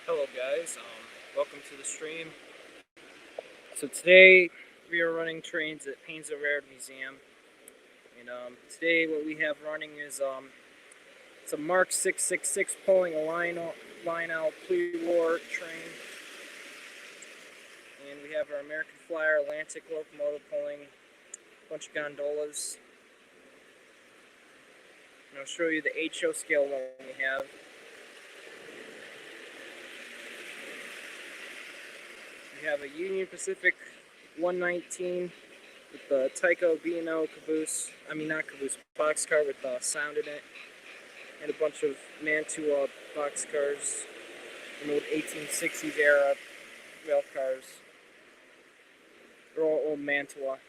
Hello guys, welcome to the stream. So today we are running trains at Painesville Railroad Museum, and today what we have running is it's a Mark 666 pulling a line out pre-war train, and we have our American Flyer Atlantic locomotive pulling a bunch of gondolas. And I'll show you the HO scale one we have. We have a Union Pacific 119 with the Tyco B&O caboose, not caboose, boxcar with sound in it, and a bunch of Mantua boxcars from old 1860s era rail cars. They're all old Mantua.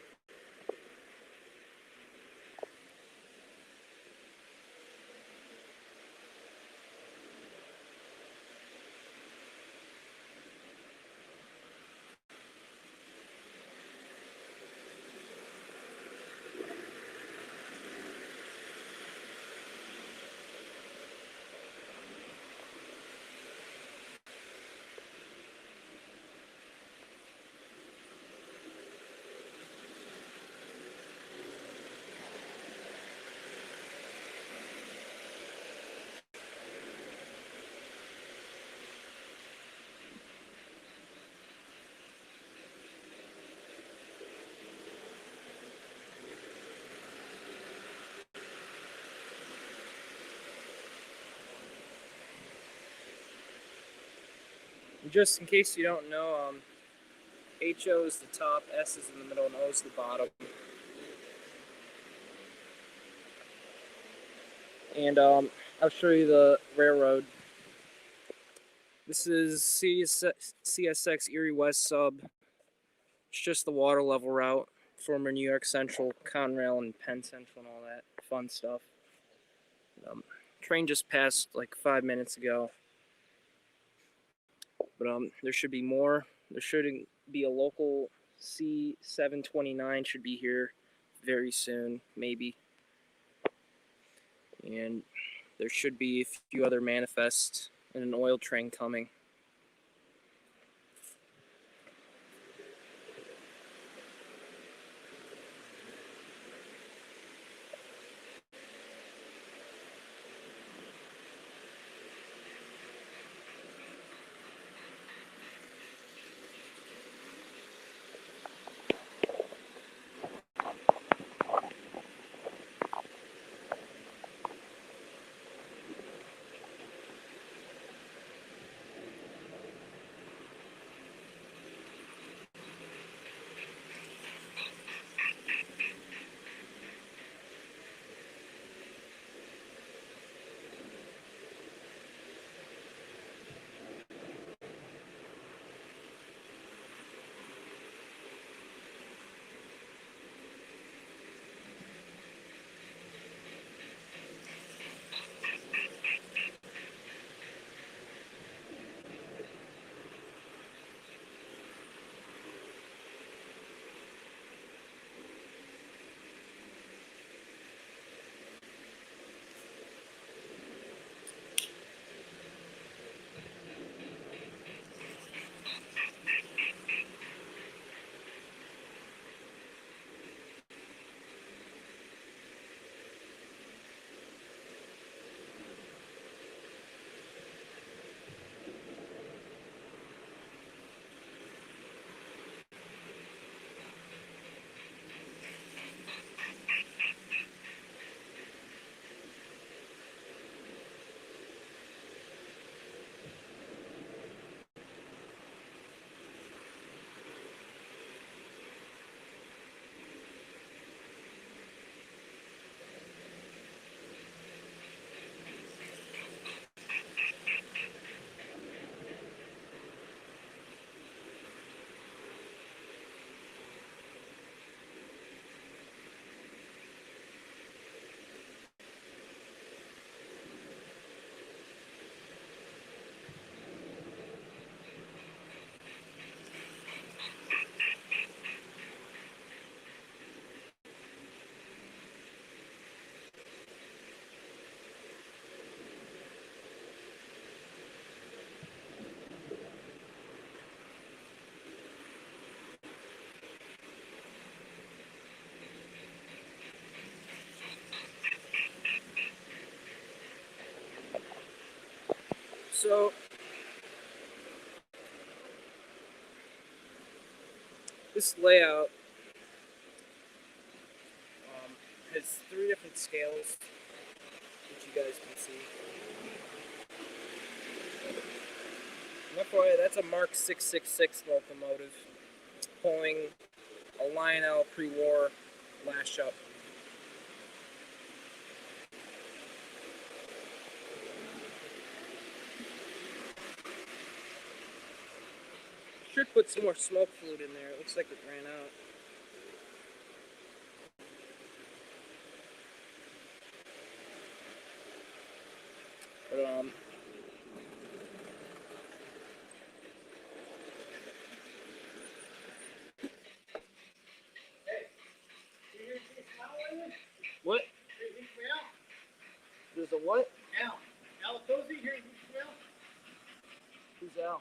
And just in case you don't know, HO is the top, S is in the middle, and O is the bottom. And I'll show you the railroad. This is CSX Erie West sub. It's just the water level route, former New York Central, Conrail, and Penn Central, and all that fun stuff. Train just passed like 5 minutes ago. But there should be more. There should be a local C729 should be here very soon, maybe. And there should be a few other manifests and an oil train coming. So this layout has 3 different scales, which you guys can see. And FYI, that's a Mark 666 locomotive. It's pulling a Lionel pre-war lash up. Should put some more smoke fluid in there. It looks like it ran out. But what? There's a what? Al. Al Cozy, here in Well. Who's Al?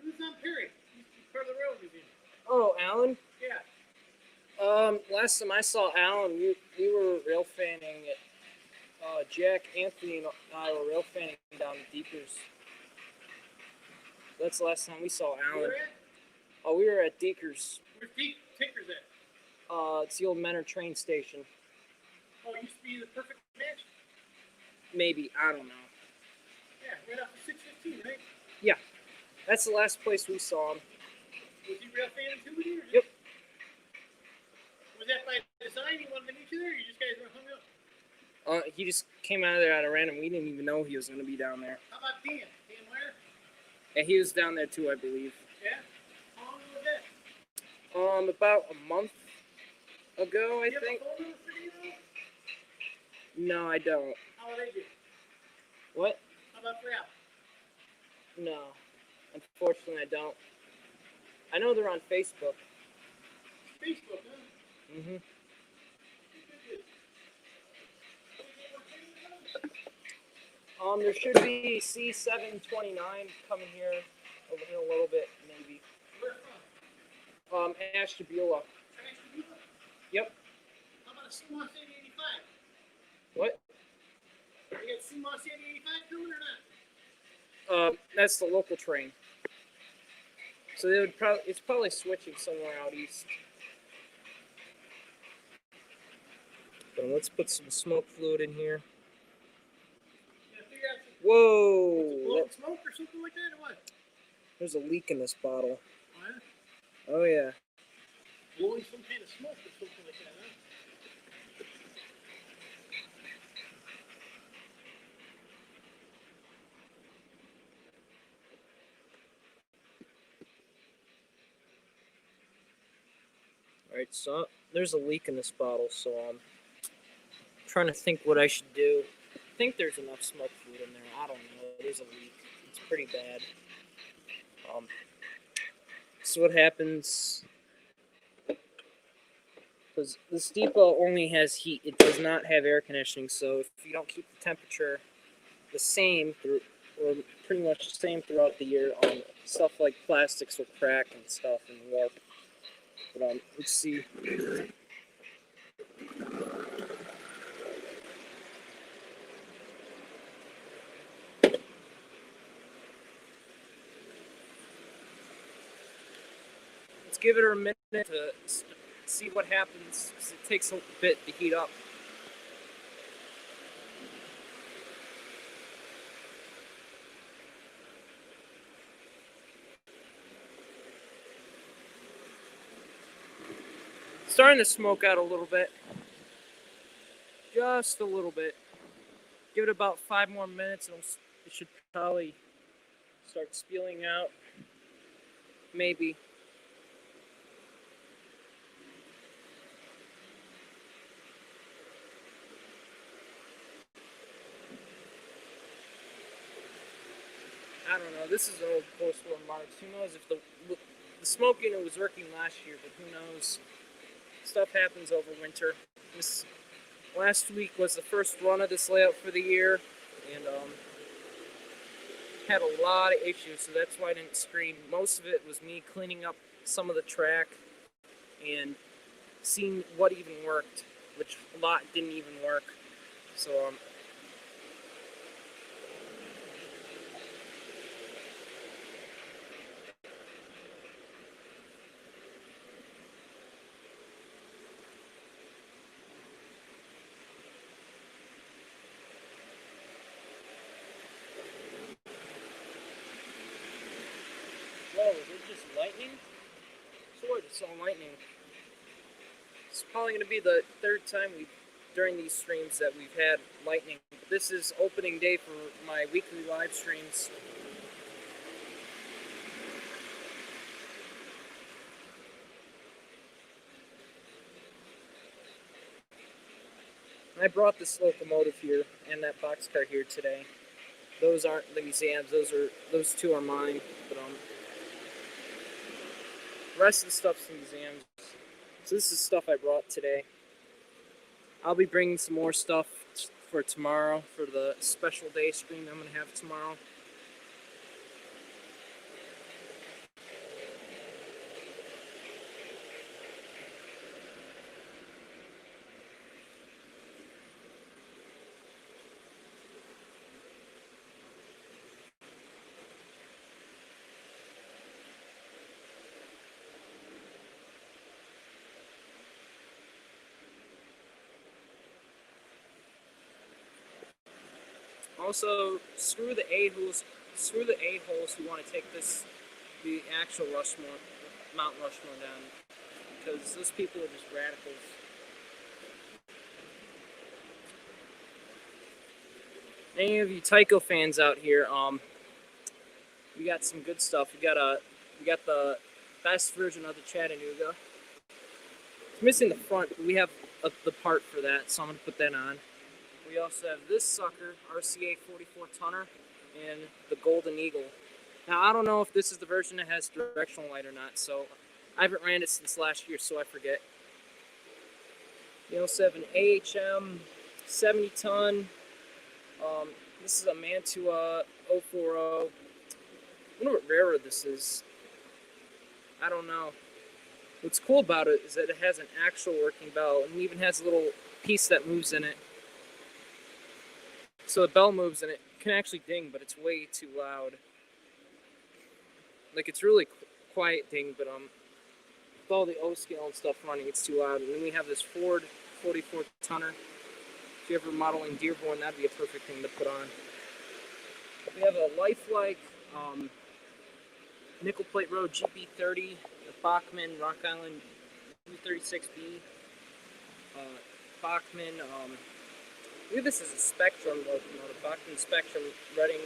He was on Perry. He's part of the railroad museum. Oh, Alan? Yeah. Last time I saw Alan, we were rail fanning at Jack, Anthony, and I were rail fanning down the Deekers. That's the last time we saw Alan. Where at? Oh, we were at Deekers. Where's Tinker's at? It's the old Menor train station. Oh, it used to be the perfect match? Maybe, I don't know. Yeah, right off of 615, right? Yeah, that's the last place we saw him. Was he rail fanning too with you? Yep. Was that by design? He wanted to meet you there, or you just guys were hung up? He just came out of there at a random. We didn't even know he was going to be down there. How about Dan? Dan Meyer? Yeah, he was down there too, I believe. Yeah? How long was that? About a month ago, I Do you think. have a phone number for you? No, I don't. How are they doing? What? How about for Al? No. Unfortunately, I don't. I know they're on Facebook. Facebook, huh? Mm-hmm. There should be C729 coming here in a little bit, maybe. Where from? Ashtabula. Ashtabula? Yep. How about a CMOS 8085? What? You got CMOS 8085 coming or not? That's the local train. So they would it's probably switching somewhere out east. But let's put some smoke fluid in here. Whoa! Blowing smoke or something like that, or what? There's a leak in this bottle. Oh, Oh yeah. blowing some kind of smoke or something like that, huh? Alright, so there's a leak in this bottle, so I'm trying to think what I should do. I think there's enough smoke fluid in there. I don't know. There's a leak. It's pretty bad. So what happens, because this depot only has heat. It does not have air conditioning, so if you don't keep the temperature the same, or pretty much the same throughout the year, stuff like plastics will crack and stuff and warp. But let's see. Let's give it a minute to see what happens, because it takes a bit to heat up. Starting to smoke out a little bit. Just a little bit. Give it about 5 more minutes and it should probably start spewing out. Maybe. I don't know. This is an old post-war Marks. Who knows if the smoke unit was working last year, but who knows? Stuff happens over winter. This last week was the first run of this layout for the year, and had a lot of issues, so that's why I didn't scream. Most of it was me cleaning up some of the track and seeing what even worked, which a lot didn't even work. So Oh, is it just lightning? Sure, it's all lightning. It's probably going to be the third time during these streams that we've had lightning. This is opening day for my weekly live streams. I brought this locomotive here and that boxcar here today. Those aren't the museums. Those two are mine. But the rest of the stuff's in museums. So this is stuff I brought today. I'll be bringing some more stuff for tomorrow for the special day stream I'm gonna have tomorrow. Also, screw the a-holes who want to take the actual Mount Rushmore down, because those people are just radicals. Any of you Tycho fans out here, we got some good stuff. We got the best version of the Chattanooga. It's missing the front, but we have the part for that, so I'm gonna put that on. We also have this sucker, RCA 44 tonner, and the Golden Eagle. Now, I don't know if this is the version that has directional light or not, so I haven't ran it since last year, so I forget. We also have an AHM 70 ton. This is a Mantua 040. I wonder what railroad this is. I don't know. What's cool about it is that it has an actual working bell, and it even has a little piece that moves in it. So the bell moves and it can actually ding, but it's way too loud. Like, it's really quiet ding, but with all the O scale and stuff running, it's too loud. And then we have this Ford 44 tonner. If you're ever modeling Dearborn, that'd be a perfect thing to put on. We have a lifelike nickel plate road GB30, the Bachmann Rock Island U36B. Bachmann. I believe this is a Spectrum locomotive, Bachmann Spectrum Reading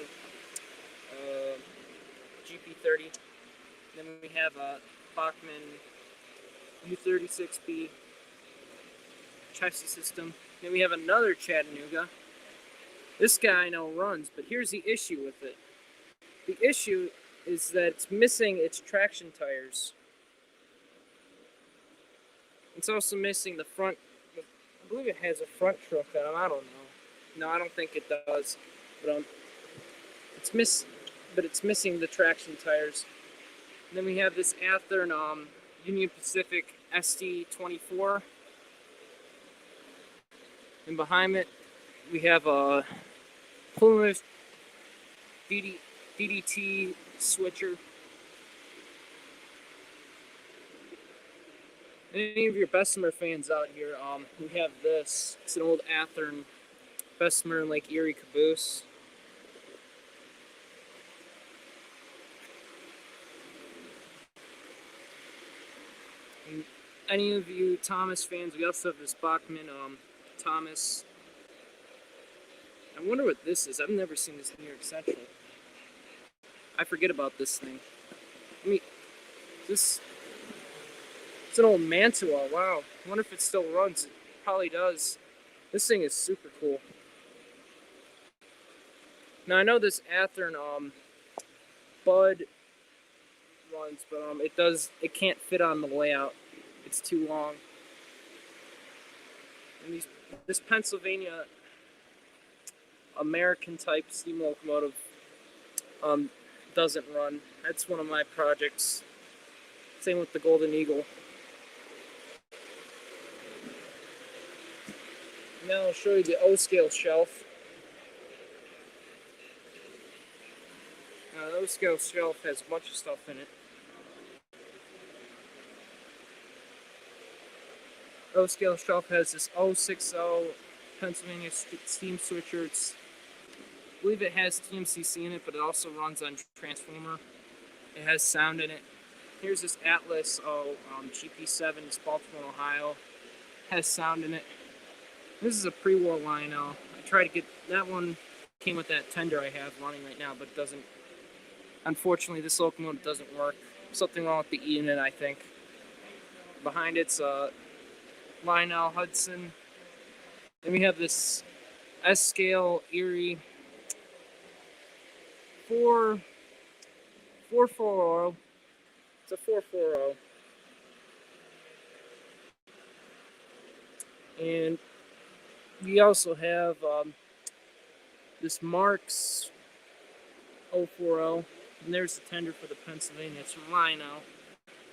GP30. Then we have a Bachmann U36B chassis system. Then we have another Chattanooga. This guy I know runs, but here's the issue with it. The issue is that it's missing its traction tires. It's also missing the front. I believe it has a front truck on it. I don't know. No, I don't think it does. But it's missing the traction tires. And then we have this Athearn Union Pacific ST24. And behind it, we have a Plymouth DDT switcher. Any of your Bessemer fans out here, we have this. It's an old Athearn Bessemer Lake Erie caboose. And any of you Thomas fans, we also have this Bachmann Thomas. I wonder what this is. I've never seen this in New York Central. I forget about this thing. It's an old Mantua. Wow. I wonder if it still runs. It probably does. This thing is super cool. Now I know this Athearn Bud runs, but it can't fit on the layout. It's too long. And this Pennsylvania American type steam locomotive doesn't run. That's one of my projects. Same with the Golden Eagle. Now I'll show you the O-scale shelf. The O-scale shelf has a bunch of stuff in it. O-scale shelf has this 060 Pennsylvania steam switcher. I believe it has TMCC in it, but it also runs on transformer. It has sound in it. Here's this Atlas GP7. It's Baltimore, Ohio. Has sound in it. This is a pre-war Lionel. I tried to get that one. Came with that tender I have running right now, but it doesn't. Unfortunately, this locomotive doesn't work. Something wrong with the unit, I think. Behind it's a Lionel Hudson. Then we have this S-scale Erie 440. It's a 440. And we also have this Marks 040. And there's the tender for the Pennsylvania. It's from Lionel.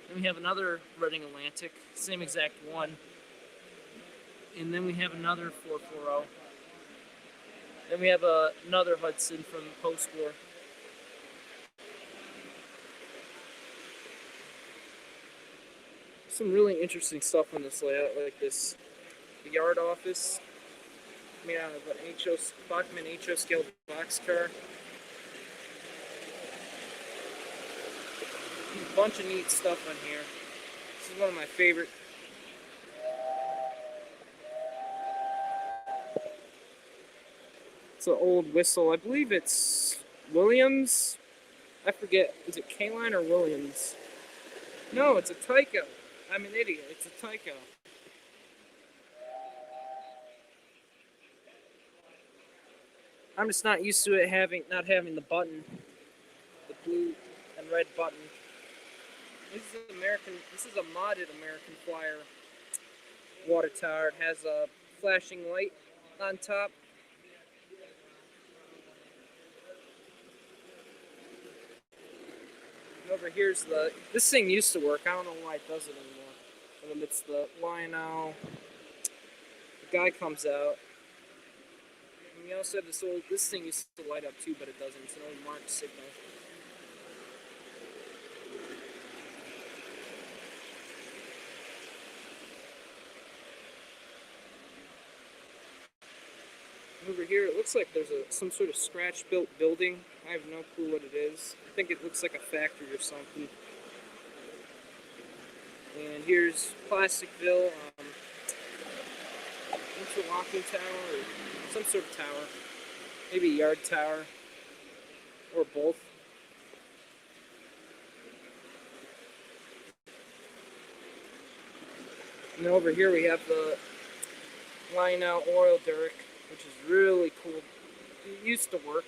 Then we have another Reading Atlantic, same exact one. And then we have another 440. Then we have another Hudson from post-war. Some really interesting stuff on this layout, like this yard office made out of an Bachmann HO scale boxcar. A bunch of neat stuff on here. This is one of my favorite. It's an old whistle. I believe it's Williams. I forget. Is it K-Line or Williams? No, it's a Tyco. I'm an idiot. It's a Tyco. I'm just not used to it not having the button, the blue and red button. This is a modded American Flyer water tower. It has a flashing light on top. And over here's this thing used to work. I don't know why it doesn't anymore. And then it's the Lionel. The guy comes out. And we also have this thing used to light up too, but it doesn't. It's an old marked signal. Over here, it looks like there's some sort of scratch-built building. I have no clue what it is. I think it looks like a factory or something. And here's Plasticville, interlocking tower, or some sort of tower. Maybe a yard tower, or both. And over here we have the Lionel oil derrick, which is really cool. It used to work.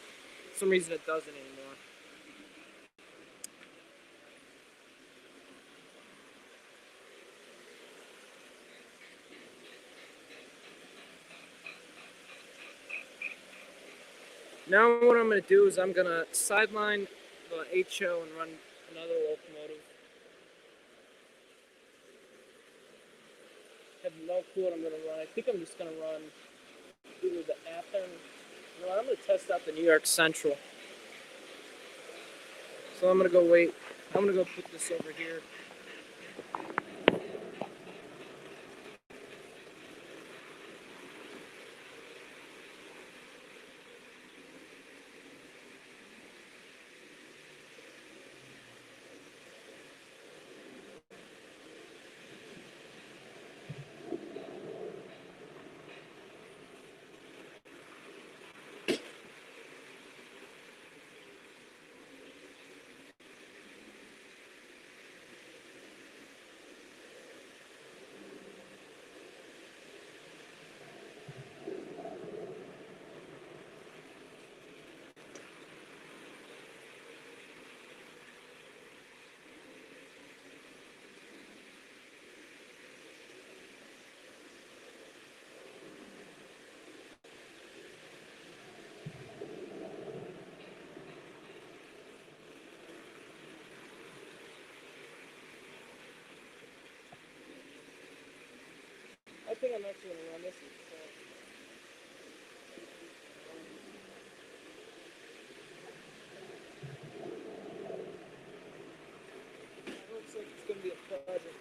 For some reason it doesn't anymore. Now what I'm going to do is I'm going to sideline the HO and run another locomotive. I have no clue what I'm going to run. I think I'm just going to run either the Athens. No, I'm going to test out the New York Central. So I'm going to go wait. I'm going to go put this over here. I think I'm actually going to run this instead. It looks like it's going to be a project.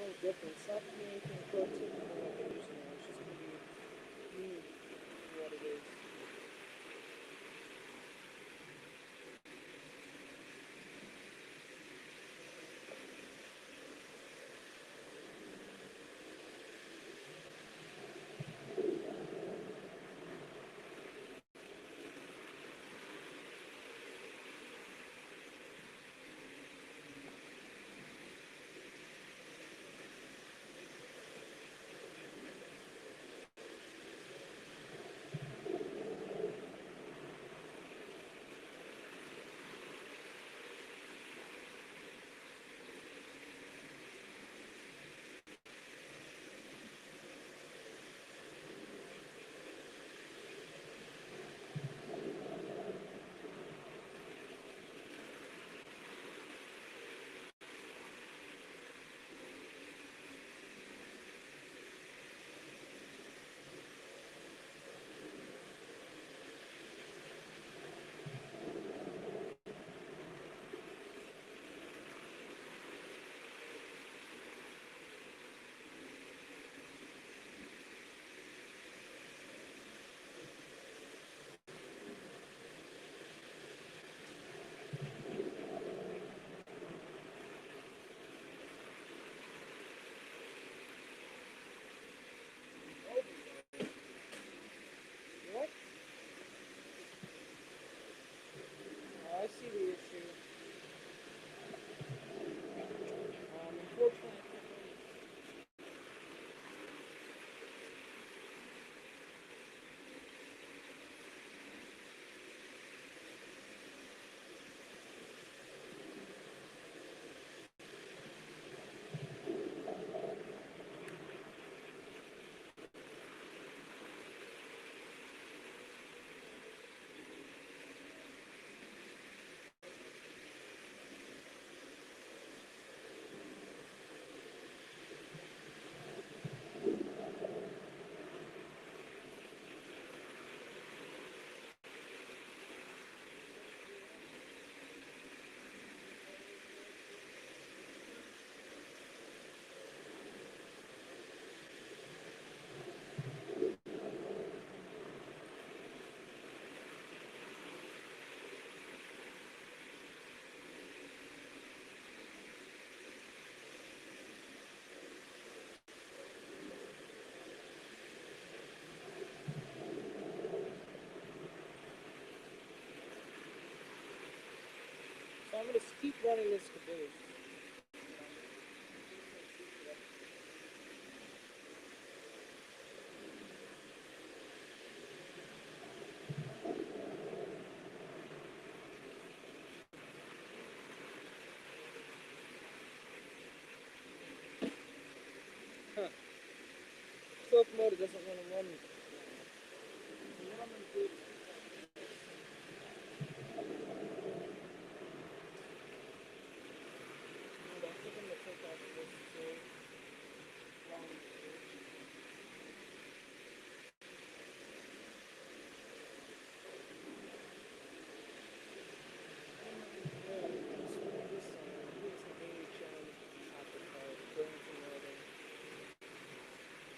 little different. It's not gonna be anything prototypical like I usually am. It's just gonna be unique for what it is. What? Oh, I see the issue. Unfortunately, so I'm gonna keep running this caboose. Huh. This locomotive doesn't want to run. So what I'm gonna do is I think I'm gonna take off this too.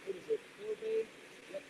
What is it? 4 bay? Yep.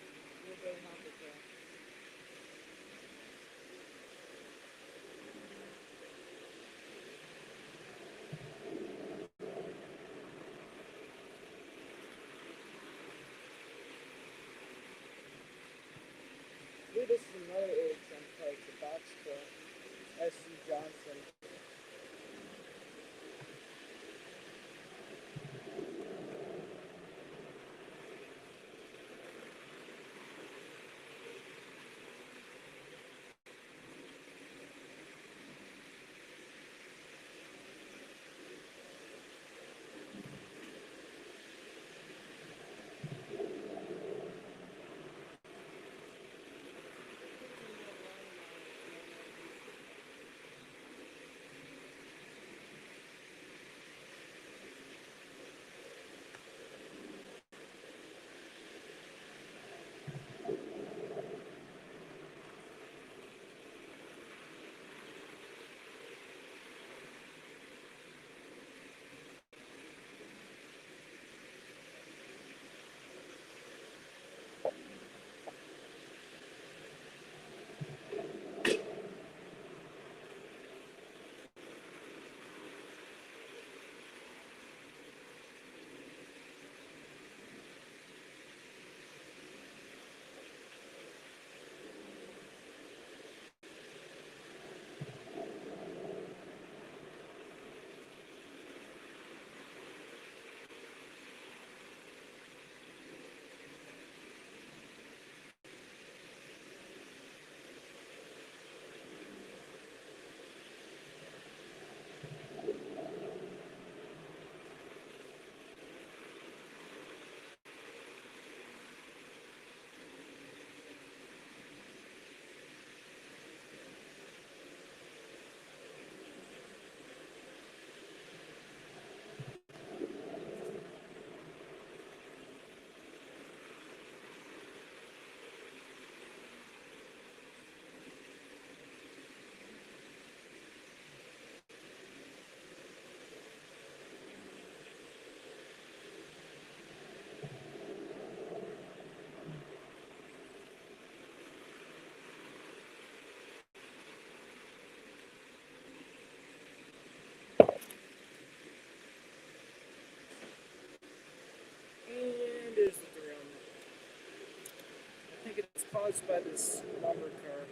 now it's by this lumber car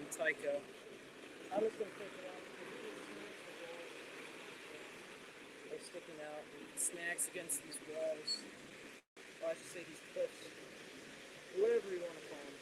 in Tycho. I'm just gonna take it out because they're sticking out. Snacks against these walls. Well, I should say these cliffs. Whatever you want to call them.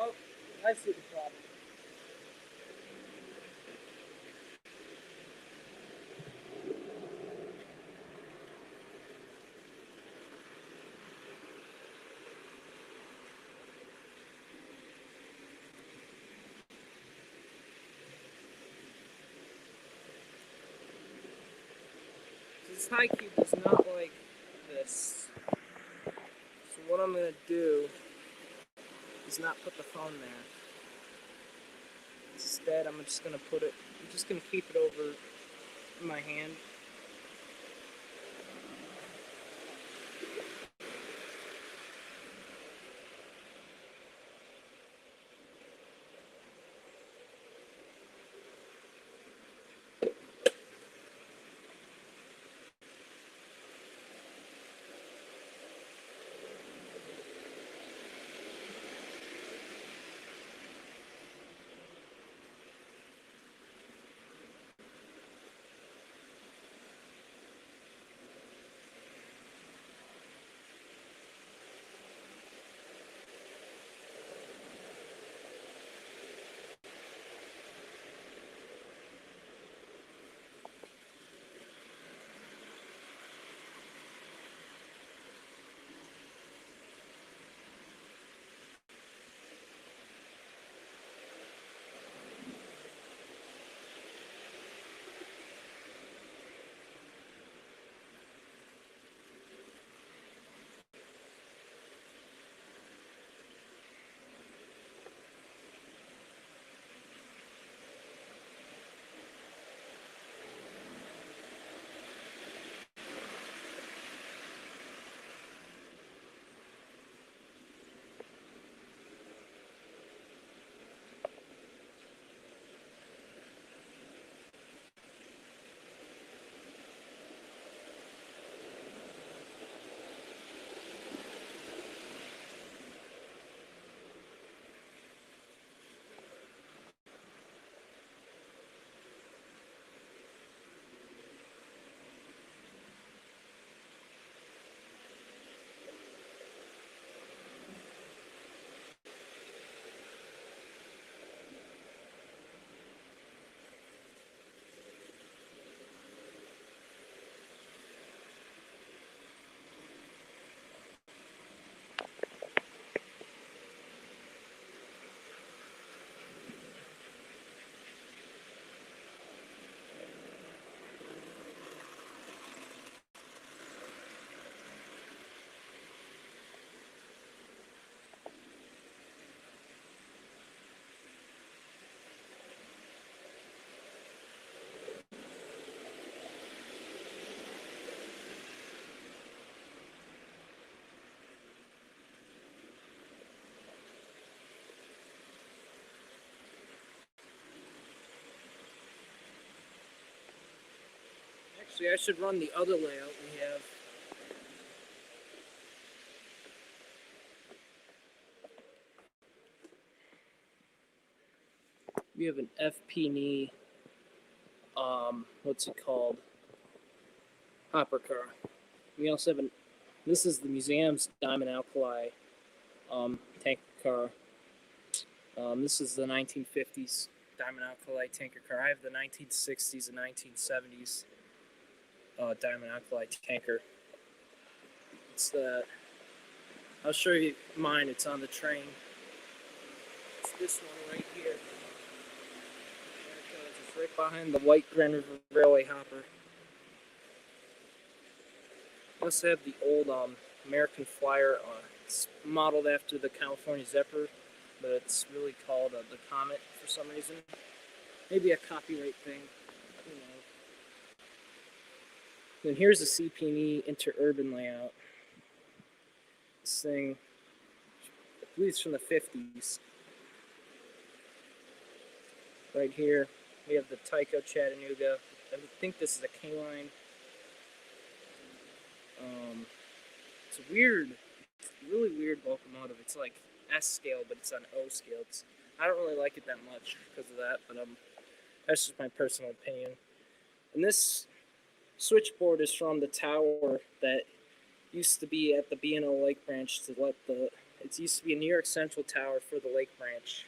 Oh, I see the problem. This high cube is not like this. So what I'm gonna do is not put the phone there. Instead, I'm just gonna keep it over my hand. Actually, I should run the other layout we have. We have an FP knee, what's it called? Hopper car. We also have this is the museum's Diamond Alkali tanker car. This is the 1950s Diamond Alkali tanker car. I have the 1960s and 1970s diamond alkali tanker. It's the. I'll show you mine. It's on the train. It's this one right here. It's right behind the white Grand River Railway hopper. I also have the old American Flyer. It's modeled after the California Zephyr, but it's really called the Comet for some reason. Maybe a copyright thing. Who knows? Then here's the CP&E interurban layout. This thing, I believe it's from the 50s. Right here, we have the Tyco Chattanooga. I think this is a K-line. It's a weird, really weird locomotive. It's like S scale, but it's on O scale. I don't really like it that much because of that, but that's just my personal opinion. And this switchboard is from the tower that used to be at the B&O Lake Branch to let the. It used to be a New York Central tower for the Lake Branch,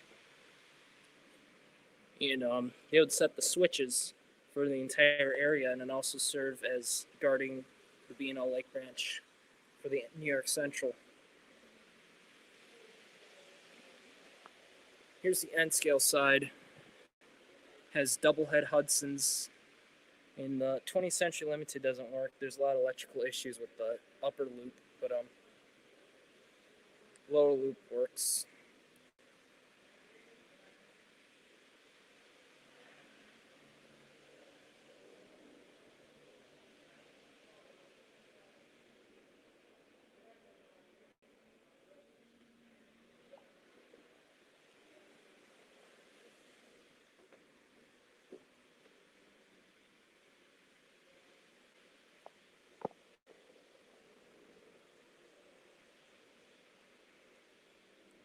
and they would set the switches for the entire area, and then also serve as guarding the B&O Lake Branch for the New York Central. Here's the N scale side. Has double head Hudsons. And the 20th Century Limited doesn't work. There's a lot of electrical issues with the upper loop, but lower loop works.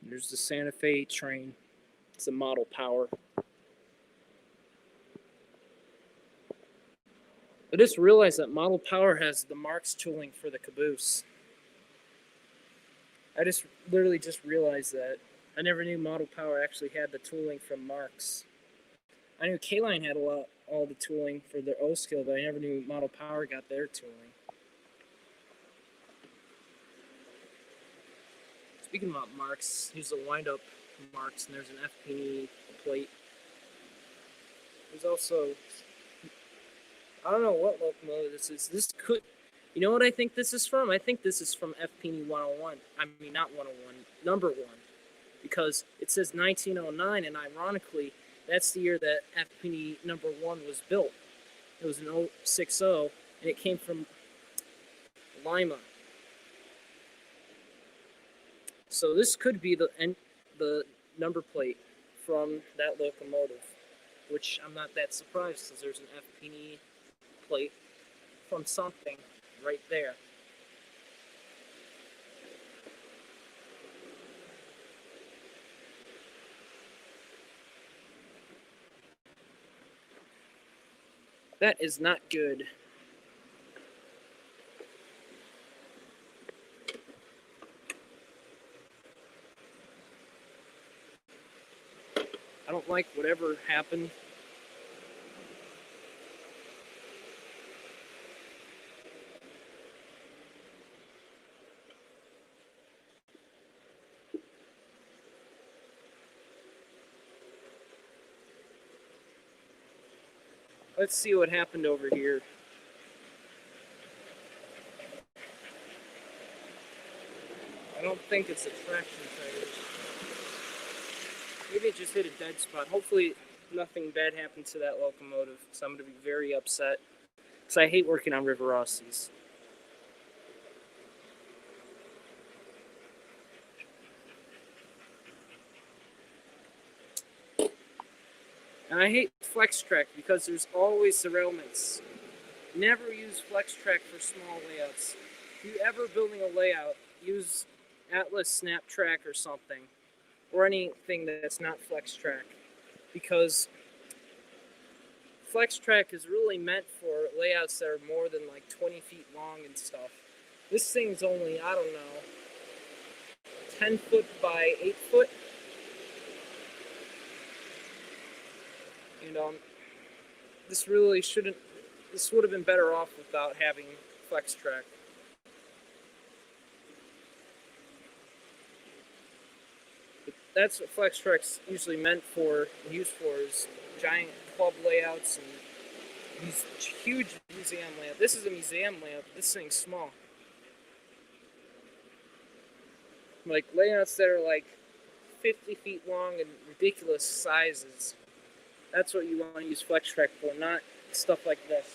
There's the Santa Fe train. It's a model power. I just realized that model power has the Marx tooling for the caboose. I just literally just realized that. I never knew model power actually had the tooling from Marx. I knew K-Line had all the tooling for their O scale, but I never knew model power got their tooling. Speaking about Marx, here's a wind-up Marx, and there's an FP&E plate. There's also, I don't know what locomotive this is. This could, you know what I think this is from? I think this is from FP&E 101. I mean, not 101, number 1. Because it says 1909, and ironically, that's the year that FP&E number 1 was built. It was an 060, and it came from Lima. So this could be the number plate from that locomotive, which I'm not that surprised because there's an FP&E plate from something right there. That is not good. I don't like whatever happened. Let's see what happened over here. I don't think it's the traction tires. Maybe it just hit a dead spot. Hopefully nothing bad happened to that locomotive, because I'm going to be very upset. Because I hate working on River Rossies. And I hate FlexTrack because there's always derailments. Never use FlexTrack for small layouts. If you're ever building a layout, use Atlas SnapTrack or something. Or anything that's not FlexTrack. Because FlexTrack is really meant for layouts that are more than like 20 feet long and stuff. This thing's only, I don't know, 10 foot by 8 foot. And this really shouldn't, this would have been better off without having flex track. But that's what flex track's usually meant for, and used for, is giant club layouts and these huge museum layouts. This is a museum layout, but this thing's small. Like layouts that are like 50 feet long and ridiculous sizes. That's what you want to use flex track for, not stuff like this.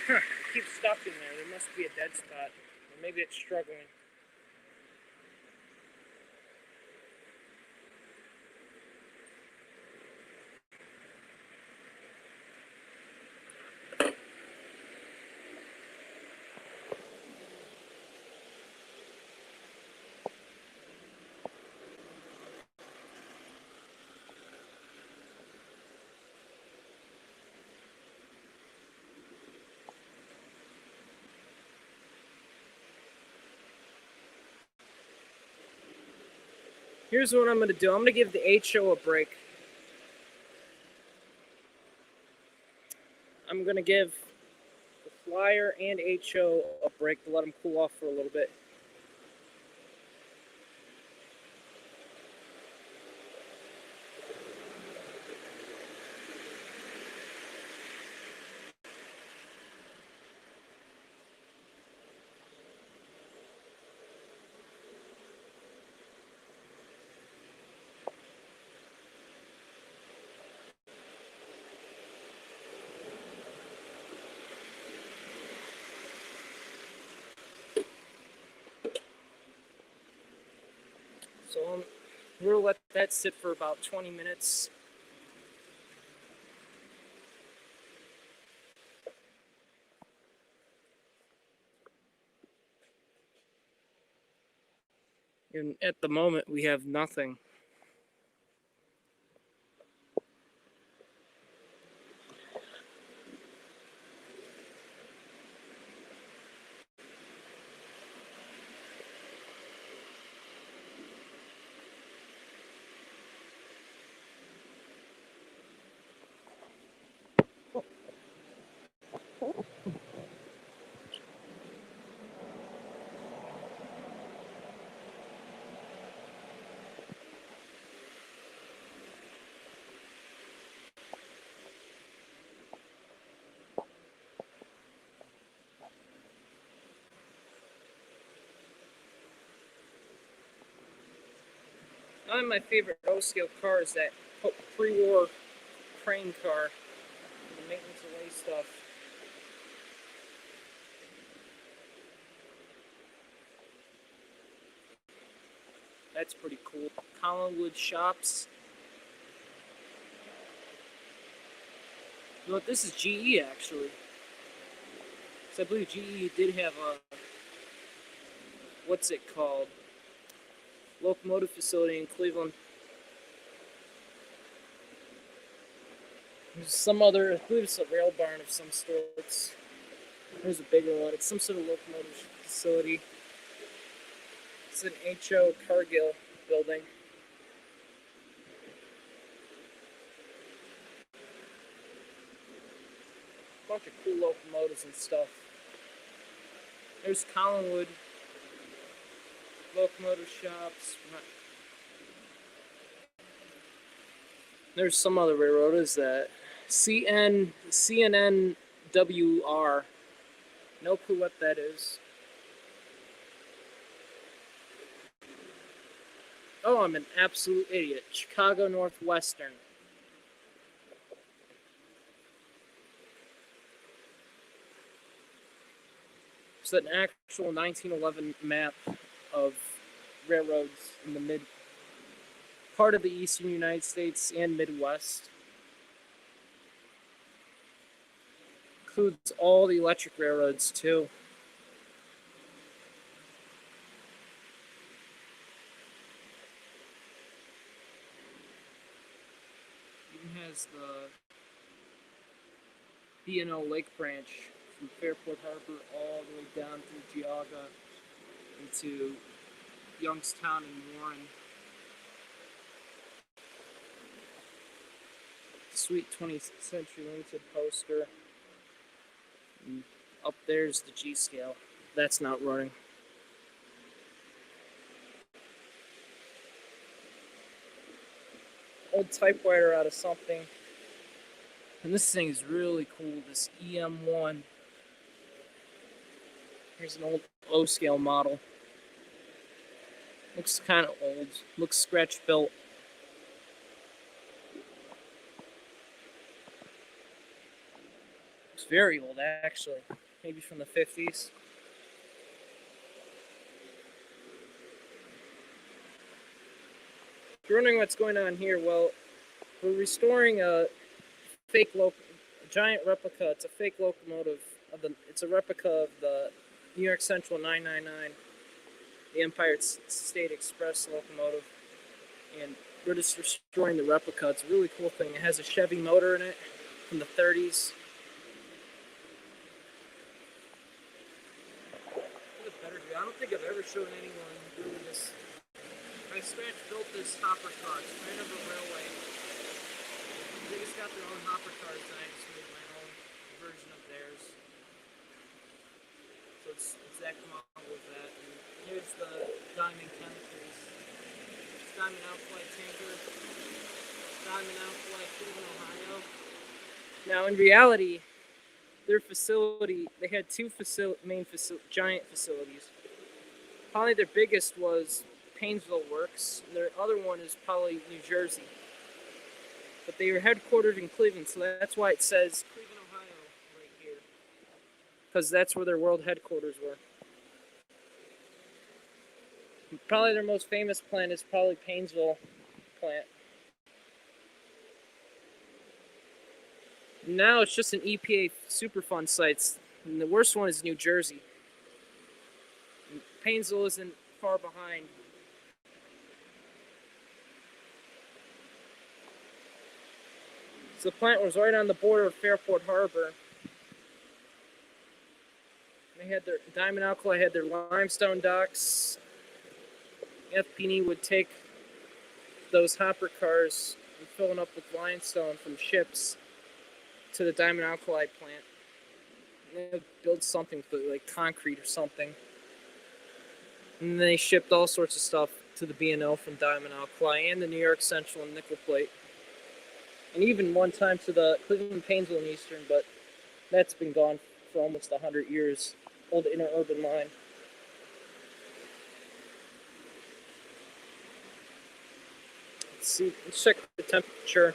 Huh, keeps stuck in there. There must be a dead spot. Or maybe it's struggling. Here's what I'm going to do. I'm going to give the HO a break. I'm going to give the Flyer and HO a break to let them cool off for a little bit. So we'll let that sit for about 20 minutes. And at the moment, we have nothing. One of my favorite O-scale cars, that pre-war crane car, the maintenance away stuff. That's pretty cool. Collinwood Shops. You know what, this is GE actually. So I believe GE did have a, what's it called? Locomotive facility in Cleveland. There's some other, I believe it's a rail barn of some sorts. There's a bigger one. It's some sort of locomotive facility. It's an HO Cargill building. Bunch of cool locomotives and stuff. There's Collinwood Locomotive Shops. There's some other railroad. Is that CNNWR? No clue what that is. Oh, I'm an absolute idiot. Chicago Northwestern. It's an actual 1911 map of railroads in the mid part of the eastern United States and Midwest. Includes all the electric railroads too. Even has the B&O Lake Branch from Fairport Harbor all the way down through Geauga into Youngstown and Warren. Sweet 20th Century Limited poster. And up there's the G scale. That's not running. Old typewriter out of something. And this thing is really cool, this EM1. Here's an old O scale model. Looks kind of old. Looks scratch built. It's very old, actually. Maybe from the 50s. If you're wondering what's going on here, well, we're restoring a giant replica. It's a fake locomotive. It's a replica of the New York Central 999, the Empire State Express locomotive. And we're just restoring the replica. It's a really cool thing. It has a Chevy motor in it from the 30s. I don't think I've ever shown anyone doing this. I scratch built this hopper car. It's right under the railway. They just got their own hopper cars, and I just made my own version of theirs. So it's exact model with that. And here's the Diamond Chemicals. It's Diamond Alkali Tanker. Diamond Alkali, Cleveland, Ohio. Now, in reality, their facility, they had two giant facilities. Probably their biggest was Painesville Works, and their other one is probably New Jersey. But they were headquartered in Cleveland, so that's why it says Cleveland, Ohio, right here. Because that's where their world headquarters were. And probably their most famous plant is probably Painesville plant. Now it's just an EPA Superfund sites, and the worst one is New Jersey. And Painesville isn't far behind. So the plant was right on the border of Fairport Harbor. They had their Diamond Alkali, had their limestone docks. FP&E would take those hopper cars and fill them up with limestone from ships to the Diamond Alkali plant. And they would build something like concrete or something. And then they shipped all sorts of stuff to the B&O from Diamond Alkali and the New York Central and Nickel Plate. And even one time to the Cleveland, Painesville, and Eastern, but that's been gone for almost 100 years. Old interurban line. Let's see, let's check the temperature.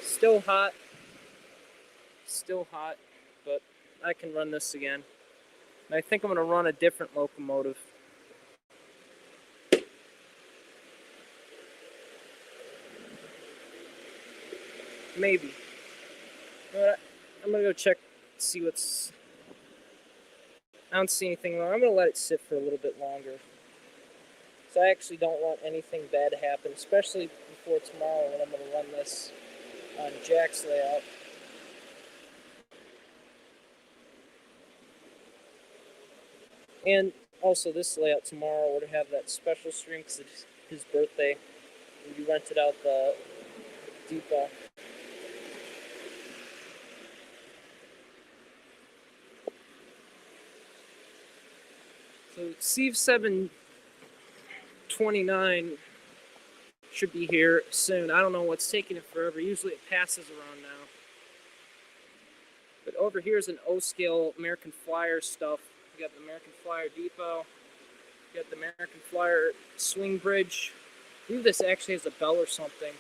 Still hot, but I can run this again. And I think I'm going to run a different locomotive. Maybe. But I'm going to go check, see what's... I don't see anything wrong. I'm going to let it sit for a little bit longer. So I actually don't want anything bad to happen, especially before tomorrow when I'm going to run this on Jack's layout. And also this layout tomorrow, we're going to have that special stream because it's his birthday. And we rented out the depot. So Sieve 729 should be here soon. I don't know what's taking it forever. Usually it passes around now. But over here is an O-scale American Flyer stuff. We got the American Flyer depot. We got the American Flyer swing bridge. I believe this actually has a bell or something.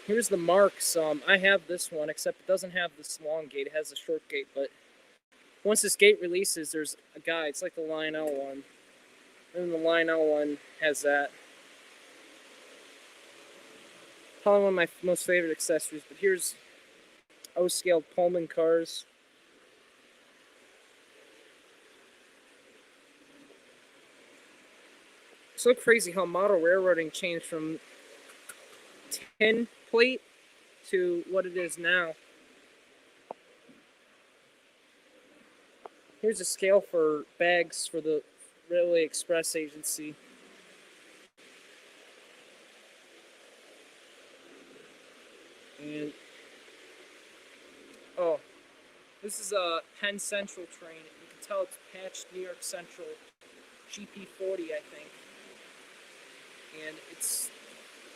Here's the marks. I have this one, except it doesn't have this long gate. It has a short gate, but once this gate releases, there's a guide. It's like the Lionel one. And the Lionel one has that. Probably one of my most favorite accessories. But here's O-scaled Pullman cars. So crazy how model railroading changed from tin plate to what it is now. Here's a scale for bags for the Railway Express Agency. And oh, this is a Penn Central train. You can tell it's patched New York Central GP40, I think. And it's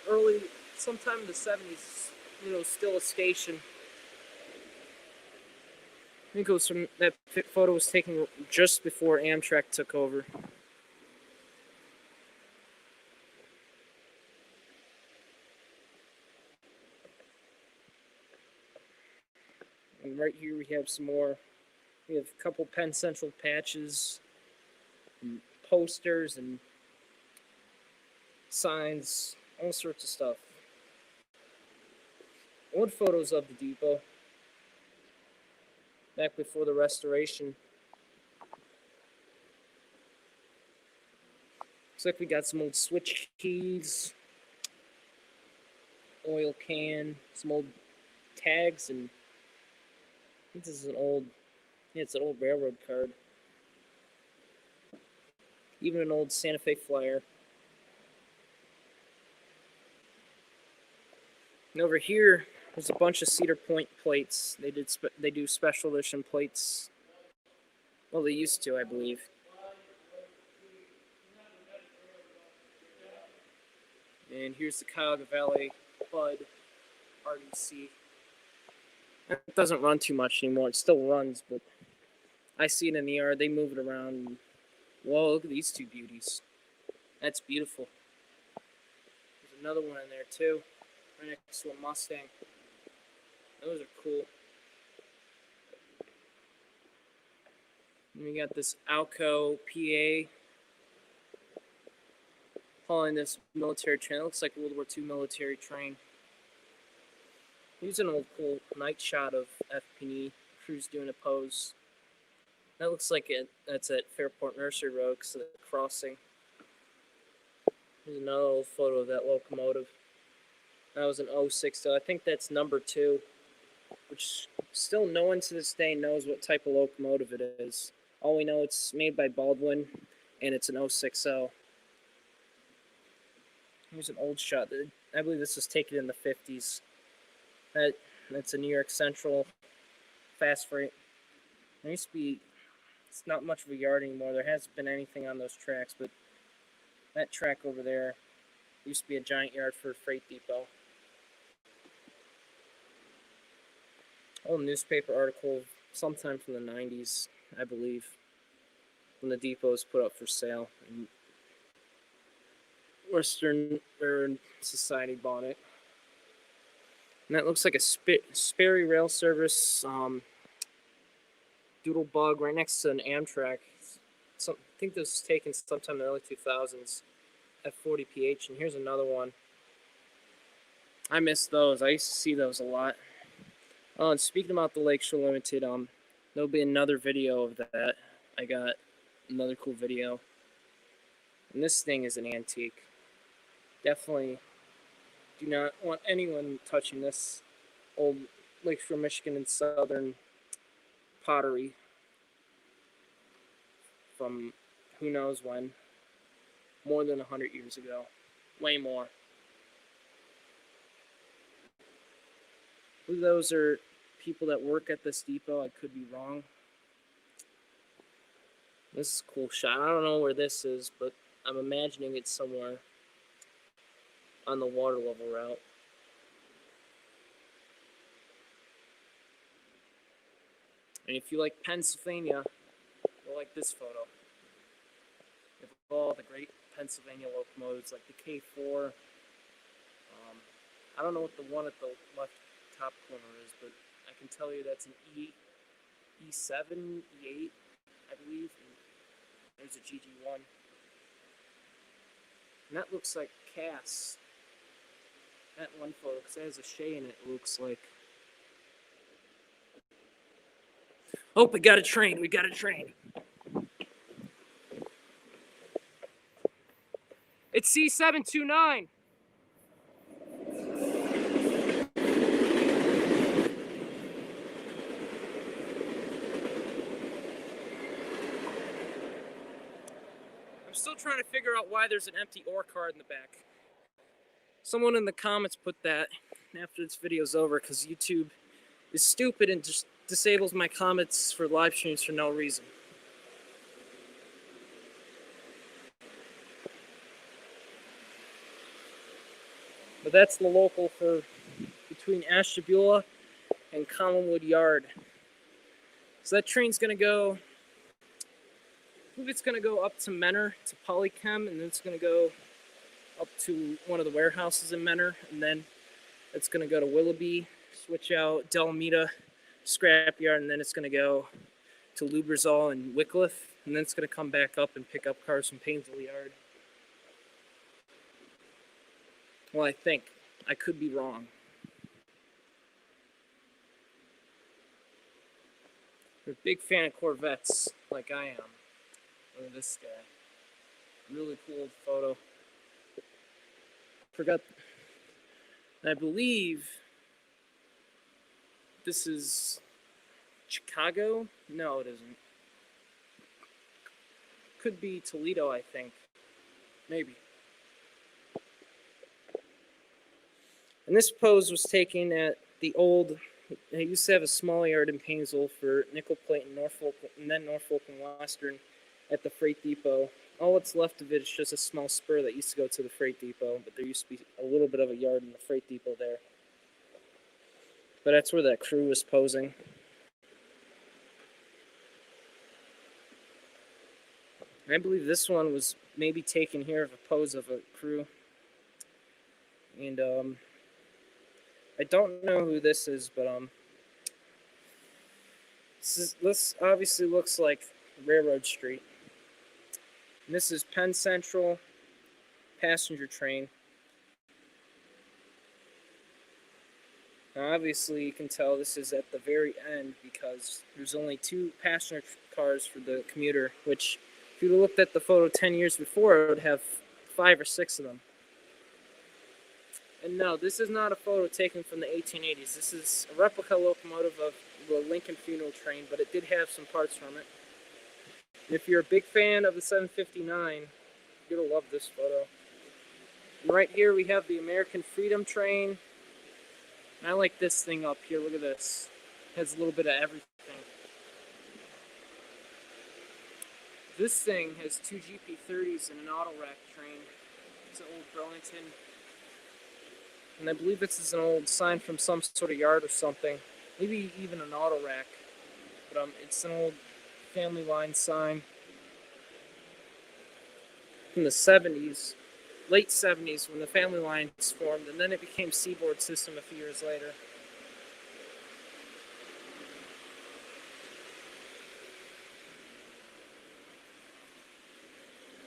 early, sometime in the 70s, still a station. I think it was from that photo was taken just before Amtrak took over. And right here we have some more. We have a couple Penn Central patches, and posters, and signs, all sorts of stuff. Old photos of the depot back before the restoration. Looks like we got some old switch keys, oil can, some old tags, and I think this is an old, yeah, it's an old railroad card. Even an old Santa Fe Flyer. And over here, there's a bunch of Cedar Point plates. They do special edition plates. Well, they used to, I believe. And here's the Cuyahoga Valley Bud RDC. It doesn't run too much anymore. It still runs, but I see it in the yard. They move it around. And, whoa, look at these two beauties. That's beautiful. There's another one in there, too. Right next to a Mustang. Those are cool. And we got this Alco PA hauling this military train. It looks like a World War II military train. Here's an old cool night shot of FP&E crews doing a pose. That looks like that's at Fairport Nursery Road because of the crossing. Here's another old photo of that locomotive. That was an 06, so I think that's number 2, which still no one to this day knows what type of locomotive it is. All we know, it's made by Baldwin, and it's an 060. Here's an old shot. I believe this was taken in the 50s. That's a New York Central fast freight. There used to be, it's not much of a yard anymore. There hasn't been anything on those tracks, but that track over there used to be a giant yard for a freight depot. Old newspaper article sometime from the 90s, I believe, when the depot was put up for sale. And Western Society bought it. And that looks like a Sperry Rail Service doodle bug right next to an Amtrak. I think this was taken sometime in the early 2000s at 40PH. And here's another one. I miss those. I used to see those a lot. Oh, and speaking about the Lakeshore Limited, there'll be another video of that. I got another cool video. And this thing is an antique. Definitely do not want anyone touching this old Lakeshore, Michigan and Southern pottery from who knows when. More than 100 years ago. Way more. Those are people that work at this depot. I could be wrong. This is a cool shot. I don't know where this is, but I'm imagining it's somewhere on the water level route. And if you like Pennsylvania, you'll like this photo. Of all the great Pennsylvania locomotives like the K4. I don't know what the one at the left top corner is, but I can tell you that's an E7, E8, I believe. And there's a GG1. And that looks like Cass. That one photo, because it has a Shay in it, looks like. Oh, we got a train. We got a train. It's C729. I'm still trying to figure out why there's an empty ore card in the back. Someone in the comments put that after this video's over, because YouTube is stupid and just disables my comments for live streams for no reason. But that's the local for between Ashtabula and Commonwood Yard. So that train's gonna go, I believe it's gonna go up to Menor, to Polychem, and then it's gonna go up to one of the warehouses in Menor, and then it's gonna go to Willoughby, switch out Delmeda Scrapyard, and then it's gonna go to Lubrizol and Wycliffe, and then it's gonna come back up and pick up cars from Painesville Yard. Well, I think. I could be wrong. You're a big fan of Corvettes, like I am. Look at this guy. Really cool photo. Forgot. I believe this is Chicago? No, it isn't. Could be Toledo, I think. Maybe. And this pose was taken at the old, they used to have a small yard in Painesville for nickel plate in Norfolk, and then Norfolk and Western at the freight depot. All that's left of it is just a small spur that used to go to the freight depot, but there used to be a little bit of a yard in the freight depot there. But that's where that crew was posing. And I believe this one was maybe taken here of a pose of a crew. And I don't know who this is, but this obviously looks like Railroad Street. And this is Penn Central passenger train. Now obviously you can tell this is at the very end because there's only 2 passenger cars for the commuter, which if you looked at the photo 10 years before, it would have 5 or 6 of them. And no, this is not a photo taken from the 1880s. This is a replica locomotive of the Lincoln funeral train, but it did have some parts from it. And if you're a big fan of the 759, you're going to love this photo. And right here we have the American Freedom Train. And I like this thing up here. Look at this. It has a little bit of everything. This thing has 2 GP30s and an auto rack train. It's an old Burlington. And I believe this is an old sign from some sort of yard or something. Maybe even an auto rack. But it's an old family line sign from the 70s, late 70s when the family lines formed, and then it became Seaboard System a few years later.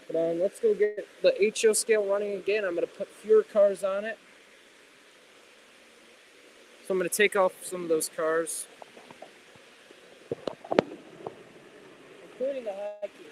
But let's go get the HO scale running again. I'm going to put fewer cars on it. So I'm going to take off some of those cars, including the high key.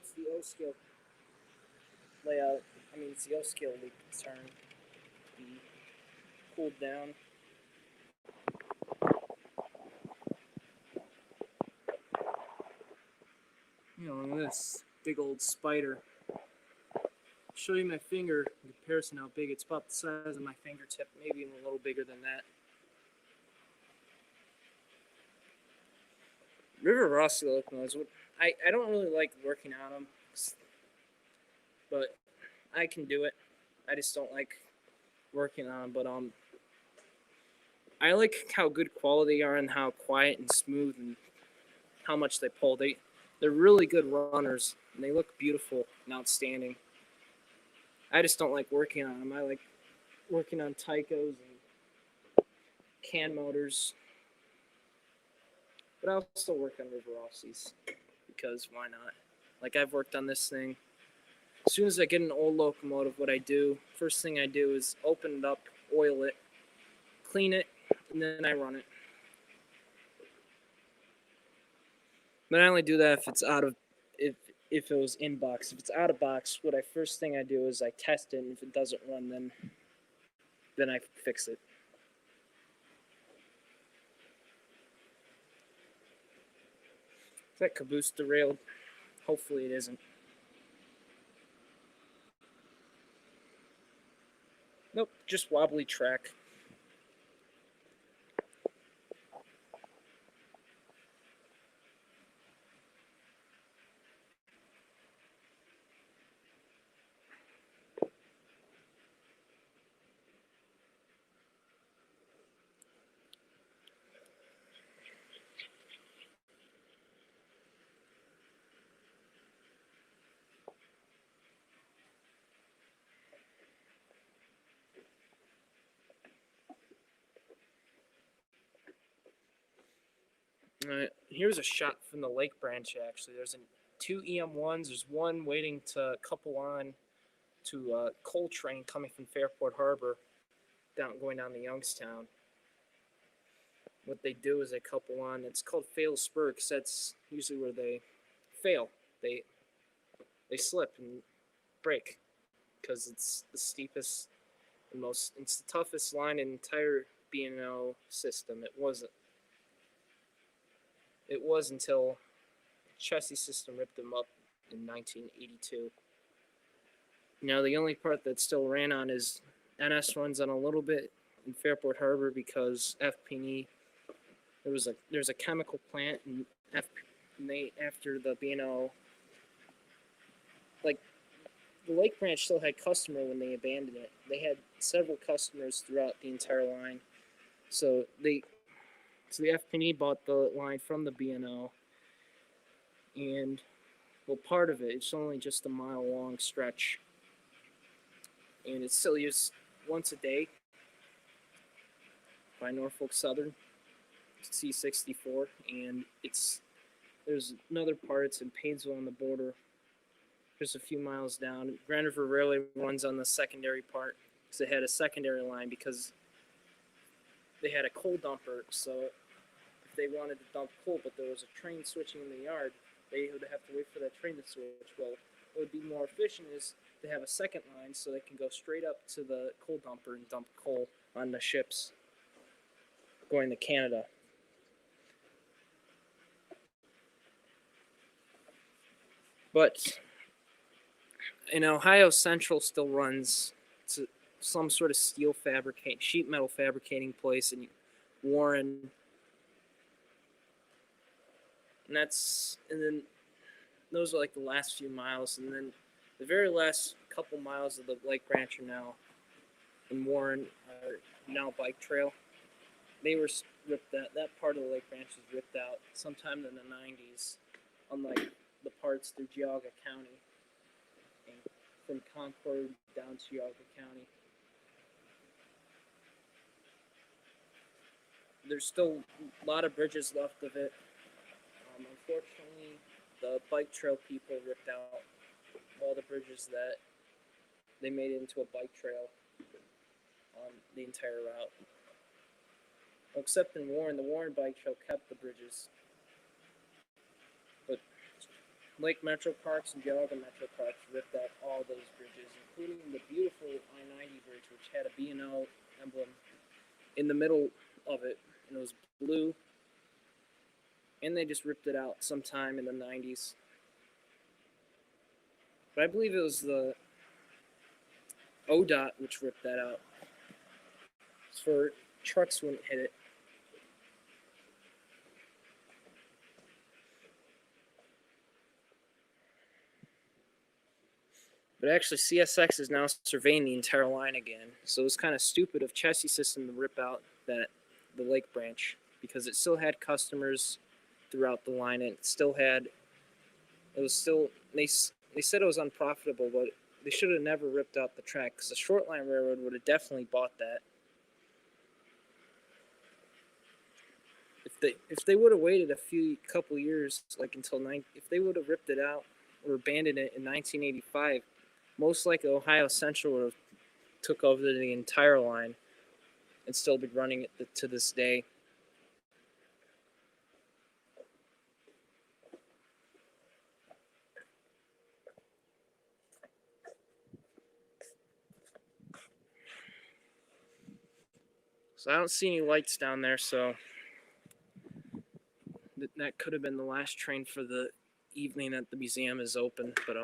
it's the O scale layout. I mean, it's the O scale loop turn to be cooled down. You know, look at this big old spider. I'll show you my finger in comparison how big. It's about the size of my fingertip, maybe even a little bigger than that. River Rossi locomotives. I don't really like working on them, but I can do it. I just don't like working on them. But I like how good quality they are and how quiet and smooth and how much they pull. They're really good runners and they look beautiful and outstanding. I just don't like working on them. I like working on Tycos and can motors. But I'll still work on River Rossi's because why not? Like I've worked on this thing. As soon as I get an old locomotive, what I do, first thing I do is open it up, oil it, clean it, and then I run it. But I only do that if it's out of if it was in box. If it's out of box, what I first thing I do is I test it, and if it doesn't run, then I fix it. Is that caboose derailed? Hopefully it isn't. Nope, just wobbly track. Here's a shot from the lake branch. Actually, there's two EM1s. There's one waiting to couple on to a coal train coming from Fairport Harbor, going down to Youngstown. What they do is they couple on. It's called fail spur because that's usually where they fail. They slip and break because it's the steepest and it's the toughest line in the entire B&O system. It wasn't. It was until the chassis system ripped them up in 1982. Now the only part that still ran on is NS runs on a little bit in Fairport Harbor because FP&E. There's a chemical plant and after the B&O, like the Lake Branch still had customer when they abandoned it. They had several customers throughout the entire line, so the FP&E bought the line from the B&O, and well, part of it. It's only just a mile-long stretch, and it's still used once a day by Norfolk Southern C64, and there's another part. It's in Painesville on the border, just a few miles down. Grand River Railway runs on the secondary part because they had a secondary line because they had a coal dumper. So if they wanted to dump coal, but there was a train switching in the yard, they would have to wait for that train to switch. Well, what would be more efficient is to have a second line so they can go straight up to the coal dumper and dump coal on the ships going to Canada. But in Ohio, Central still runs to some sort of sheet metal fabricating place in Warren, and then those are like the last few miles, and then the very last couple miles of the Lake Branch are now in Warren are now bike trail. They were ripped out. That part of the Lake Branch was ripped out sometime in the 90s, unlike the parts through Geauga County, and from Concord down to Geauga County. There's still a lot of bridges left of it. Unfortunately, the bike trail people ripped out all the bridges that they made into a bike trail on the entire route. Except in Warren, the Warren bike trail kept the bridges. But Lake Metro Parks and Geauga Metro Parks ripped out all those bridges, including the beautiful I-90 bridge, which had a B&O emblem in the middle of it, and it was blue. And they just ripped it out sometime in the 90s. But I believe it was the ODOT which ripped that out. It's for trucks wouldn't hit it. But actually, CSX is now surveying the entire line again. So it was kind of stupid of Chassis System to rip out the Lake branch, because it still had customers throughout the line, and they said it was unprofitable, but they should have never ripped out the track, because the short line railroad would have definitely bought that. If they would have waited a couple years, like if they would have ripped it out or abandoned it in 1985, most likely Ohio Central would have took over the entire line and still be running it to this day. So I don't see any lights down there, so that could have been the last train for the evening that the museum is open. But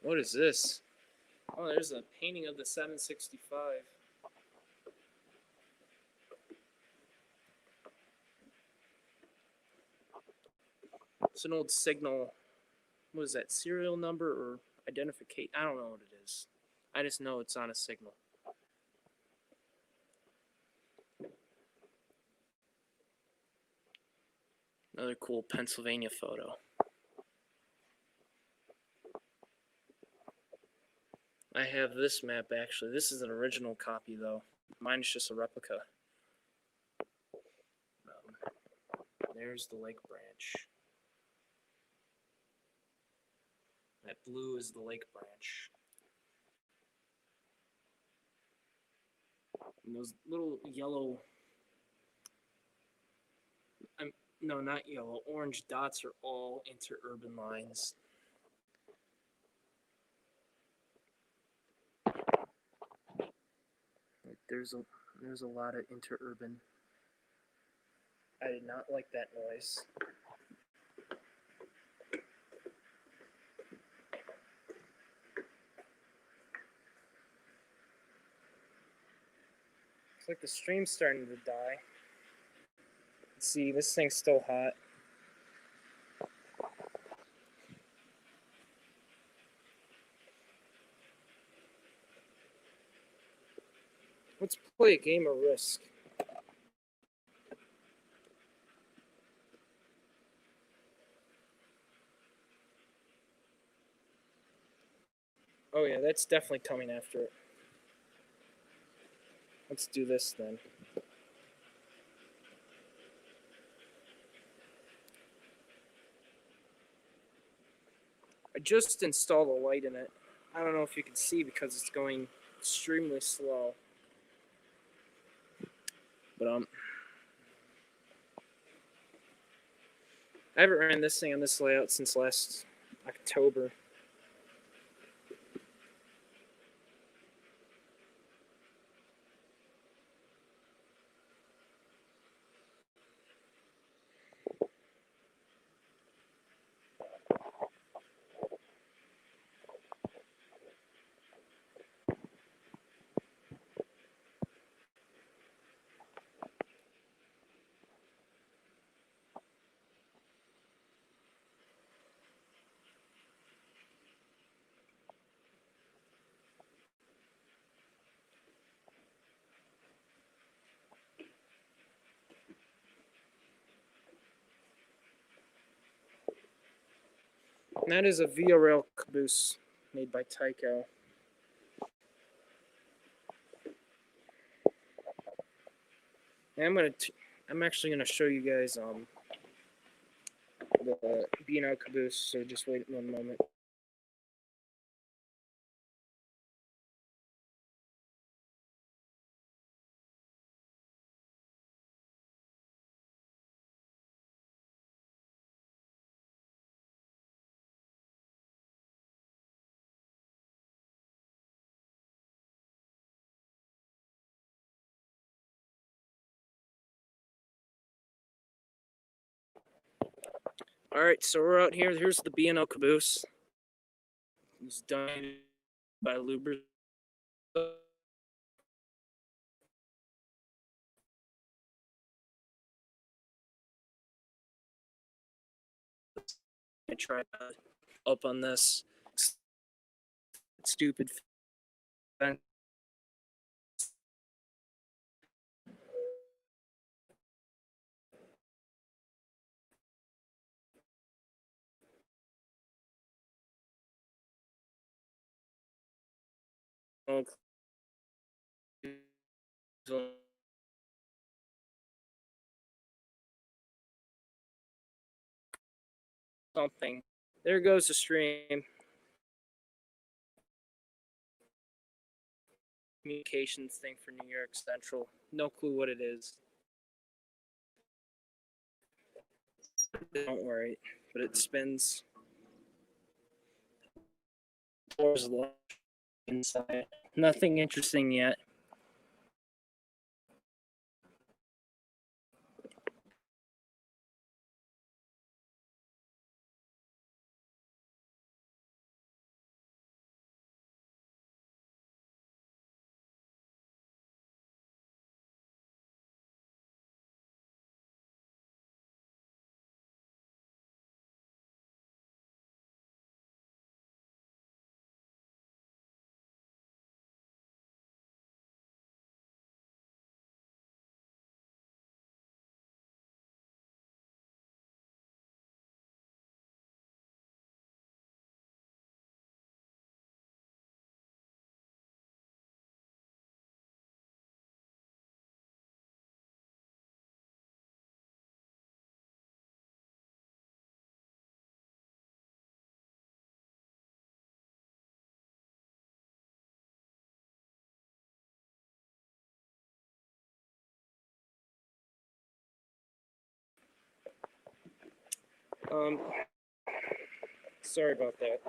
what is this? Oh, there's a painting of the 765. It's an old signal. What is that, serial number or identification? I don't know what it is. I just know it's on a signal. Another cool Pennsylvania photo. I have this map actually. This is an original copy though. Mine is just a replica. There's the Lake branch. That blue is the Lake branch. And those little yellow, no, not yellow, orange dots are all interurban lines. There's a lot of interurban. I did not like that noise. Looks like the stream's starting to die. Let's see, this thing's still hot. Let's play a game of Risk. Oh yeah, that's definitely coming after it. Let's do this then. I just installed a light in it. I don't know if you can see because it's going extremely slow. But I haven't ran this thing on this layout since last October. And that is a Via Rail caboose made by Tyco. And I'm actually gonna show you guys the B&O caboose. So just wait 1 moment. Alright, so we're out here. Here's the B&O caboose. It's donated by Lubers. I tried up on this stupid fence. Something. There goes the stream. Communications thing for New York Central. No clue what it is. Don't worry, but it spins. Doors locked inside. Nothing interesting yet. Sorry about that.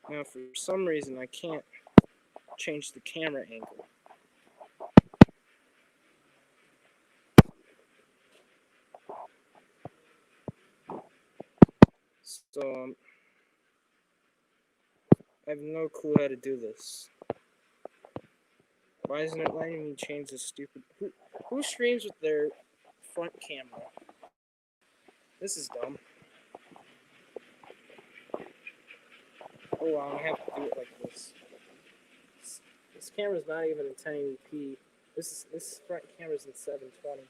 Now, for some reason, I can't change the camera angle. So, I have no clue how to do this. Why isn't it letting me change this stupid... Who streams with their front camera? This is dumb. Oh, wow, I'm gonna have to do it like this. This camera's not even in 1080p. This front camera's in 720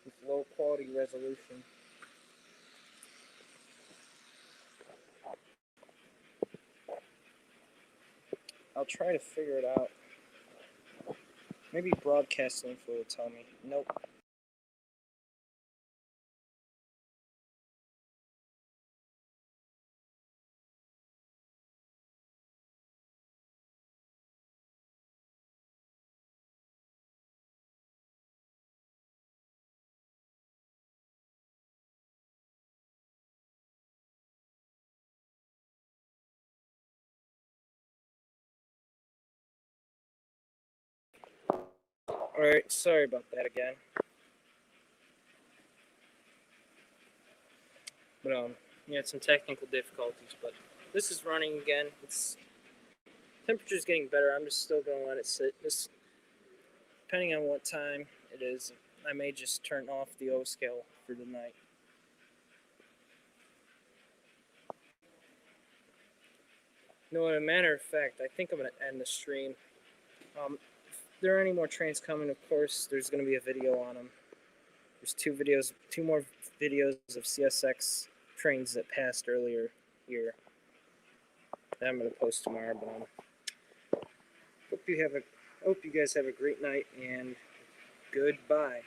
with low quality resolution. I'll try to figure it out. Maybe broadcast info will tell me. Nope. Alright, sorry about that again. But, yeah, some technical difficulties, but this is running again. Temperature's getting better. I'm just still gonna let it sit. Depending on what time it is, I may just turn off the O scale for the night. No, as a matter of fact, I think I'm gonna end the stream. If there are any more trains coming, of course, there's gonna be a video on them. There's two more videos of CSX trains that passed earlier here that I'm gonna post tomorrow. But hope you guys have a great night and goodbye.